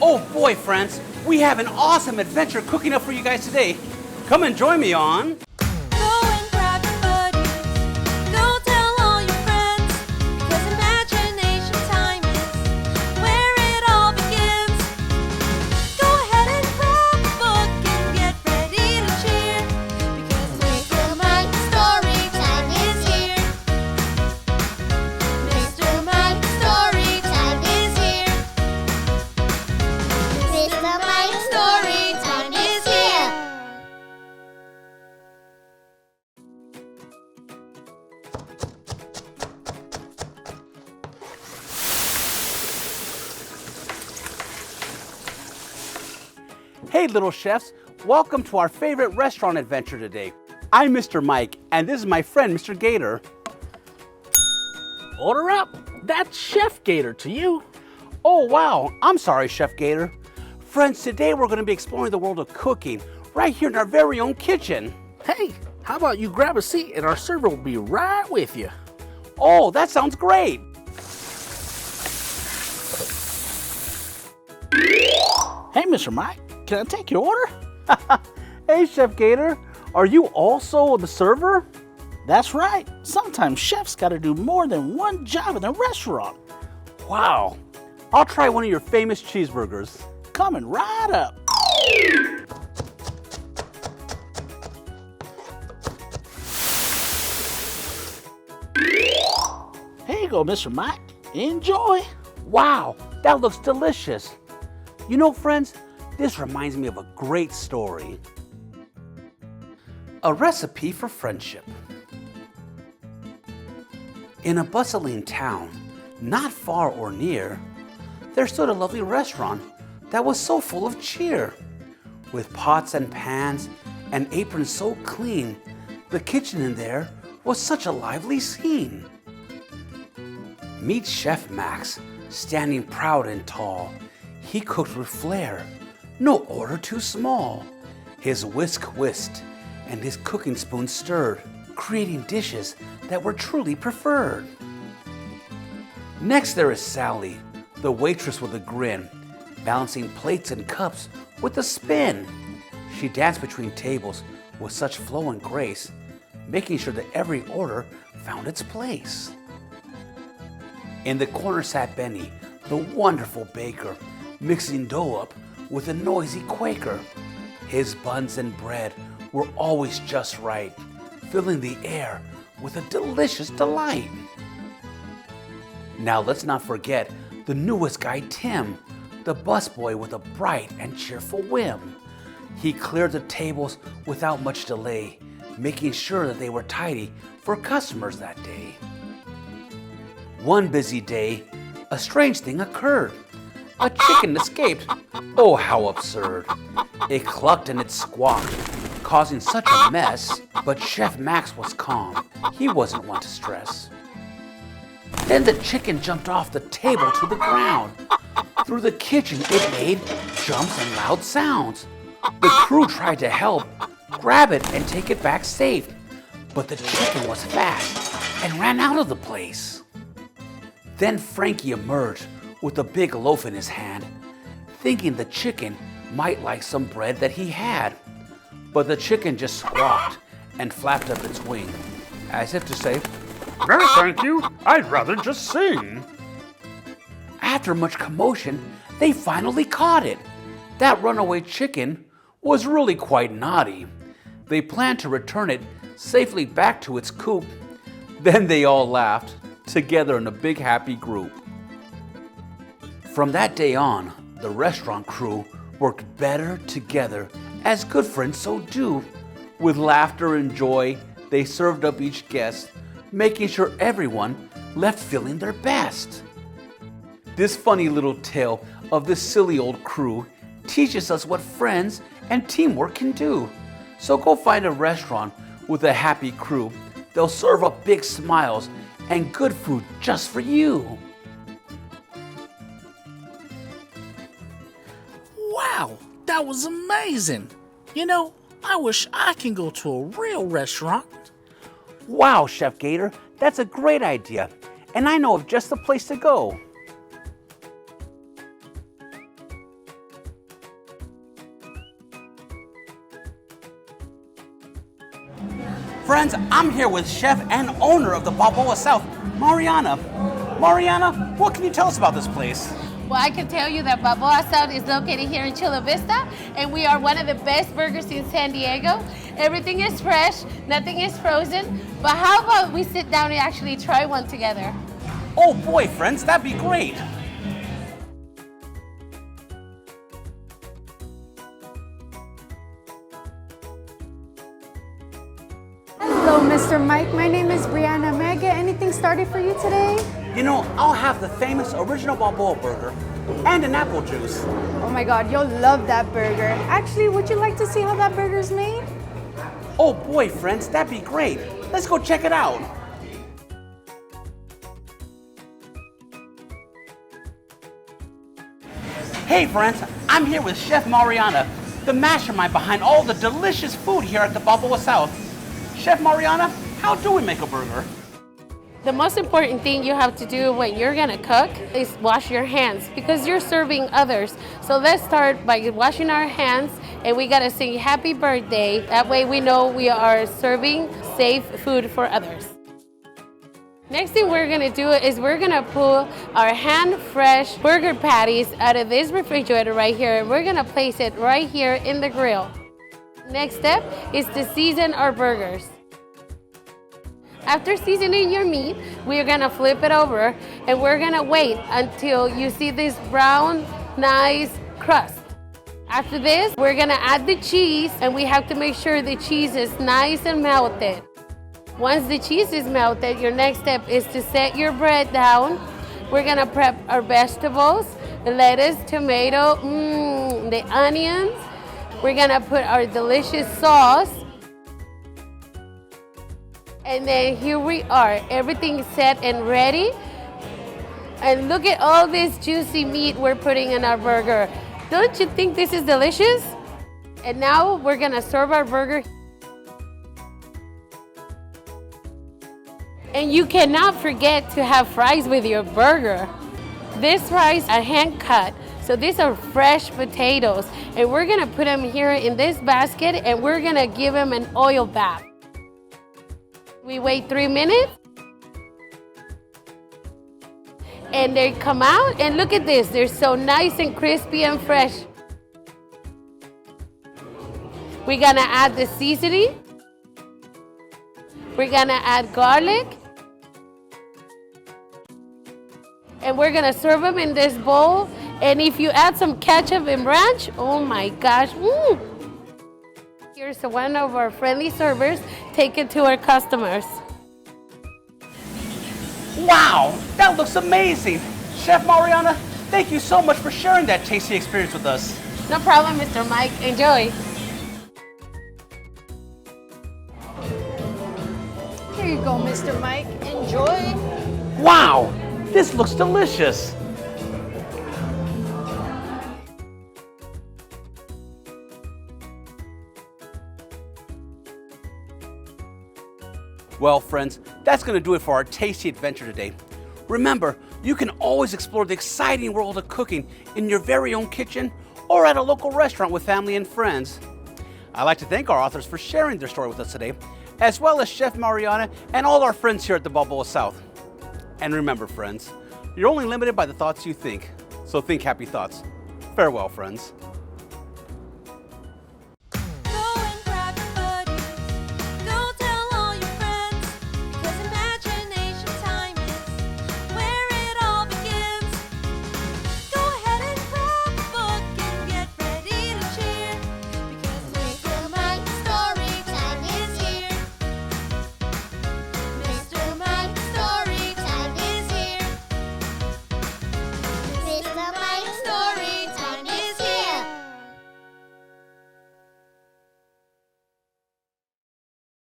Oh boy, friends, we have an awesome adventure cooking up for you guys today. Come and join me on... Go and grab your buddies. Go tell all your friends. Because imagination time is where it all begins. Go ahead and grab a book and get ready to cheer. Because Mr. Mike's Storytime is here. Mr. Mike's Storytime is here. Mr. Mike's Storytime is here. Hey little chefs, welcome to our favorite restaurant adventure today. I'm Mr. Mike, and this is my friend, Mr. Gator. Order up. That's Chef Gator to you. Oh wow, I'm sorry, Chef Gator. Friends, today we're going to be exploring the world of cooking right here in our very own kitchen. Hey, how about you grab a seat and our server will be right with you. Oh, that sounds great. Hey, Mr. Mike, can I take your order? Hey, Chef Gator, are you also the server? That's right. Sometimes chefs got to do more than one job in a restaurant. Wow, I'll try one of your famous cheeseburgers. Coming right up. Here you go, Mr. Mike. Enjoy. Wow, that looks delicious. You know, friends, this reminds me of a great story. A recipe for friendship. In a bustling town, not far or near, there stood a lovely restaurant that was so full of cheer. With pots and pans and aprons so clean, the kitchen in there was such a lively scene. Meet Chef Max, standing proud and tall. He cooked with flair, no order too small. His whisk whisked and his cooking spoon stirred, creating dishes that were truly preferred. Next there is Sally, the waitress with a grin, balancing plates and cups with a spin. She danced between tables with such flow and grace, making sure that every order found its place. In the corner sat Benny, the wonderful baker, mixing dough up with a noisy Quaker. His buns and bread were always just right, filling the air with a delicious delight. Now let's not forget the newest guy, Tim, the busboy with a bright and cheerful whim. He cleared the tables without much delay, making sure that they were tidy for customers that day. One busy day, a strange thing occurred. A chicken escaped. Oh, how absurd. It clucked and it squawked, causing such a mess. But Chef Max was calm. He wasn't one to stress. Then the chicken jumped off the table to the ground. Through the kitchen it made jumps and loud sounds. The crew tried to help, grab it and take it back safe. But the chicken was fast and ran out of the place. Then Frankie emerged with a big loaf in his hand, thinking the chicken might like some bread that he had. But the chicken just squawked and flapped up its wing, as if to say, "No, thank you. I'd rather just sing." After much commotion, they finally caught it. That runaway chicken was really quite naughty. They planned to return it safely back to its coop. Then they all laughed, together in a big happy group. From that day on, the restaurant crew worked better together, as good friends so do. With laughter and joy, they served up each guest, making sure everyone left feeling their best. This funny little tale of this silly old crew teaches us what friends and teamwork can do. So go find a restaurant with a happy crew. They'll serve up big smiles and good food just for you. Wow, that was amazing. You know, I wish I can go to a real restaurant. Wow, Chef Gator, that's a great idea. And I know of just the place to go. Friends, I'm here with chef and owner of the Balboa South, Mariana. Mariana, what can you tell us about this place? Well, I can tell you that Balboa South is located here in Chula Vista, and we are one of the best burgers in San Diego. Everything is fresh, nothing is frozen. But how about we sit down and actually try one together? Oh boy, friends, that'd be great. Hello, Mr. Mike. My name is Brianna. May I get anything started for you today? You know, I'll have the famous original Balboa burger and an apple juice. Oh my God, you'll love that burger. Actually, would you like to see how that burger's made? Oh boy, friends, that'd be great. Let's go check it out. Hey friends, I'm here with Chef Mariana, the mastermind behind all the delicious food here at the Balboa South. Chef Mariana, how do we make a burger? The most important thing you have to do when you're gonna cook is wash your hands because you're serving others. So let's start by washing our hands, and we gotta sing happy birthday. That way we know we are serving safe food for others. Next thing we're gonna do is we're gonna pull our hand-fresh burger patties out of this refrigerator right here, and we're gonna place it right here in the grill. Next step is to season our burgers. After seasoning your meat, we're gonna flip it over and we're gonna wait until you see this brown, nice crust. After this, we're gonna add the cheese, and we have to make sure the cheese is nice and melted. Once the cheese is melted, your next step is to set your bread down. We're gonna prep our vegetables, the lettuce, tomato, the onions. We're gonna put our delicious sauce. And then here we are, everything set and ready. And look at all this juicy meat we're putting in our burger. Don't you think this is delicious? And now we're gonna serve our burger. And you cannot forget to have fries with your burger. These fries are hand cut. So these are fresh potatoes. And we're gonna put them here in this basket, and we're gonna give them an oil bath. We wait 3 minutes, and they come out, and look at this. They're so nice and crispy and fresh. We're gonna add the seasoning. We're gonna add garlic. And we're gonna serve them in this bowl. And if you add some ketchup and ranch, oh my gosh. Here's one of our friendly servers. Take it to our customers. Wow, that looks amazing. Chef Mariana, thank you so much for sharing that tasty experience with us. No problem, Mr. Mike. Enjoy. Here you go, Mr. Mike. Enjoy. Wow, this looks delicious. Well, friends, that's going to do it for our tasty adventure today. Remember, you can always explore the exciting world of cooking in your very own kitchen or at a local restaurant with family and friends. I'd like to thank our authors for sharing their story with us today, as well as Chef Mariana and all our friends here at the Balboa South. And remember, friends, you're only limited by the thoughts you think, so think happy thoughts. Farewell, friends.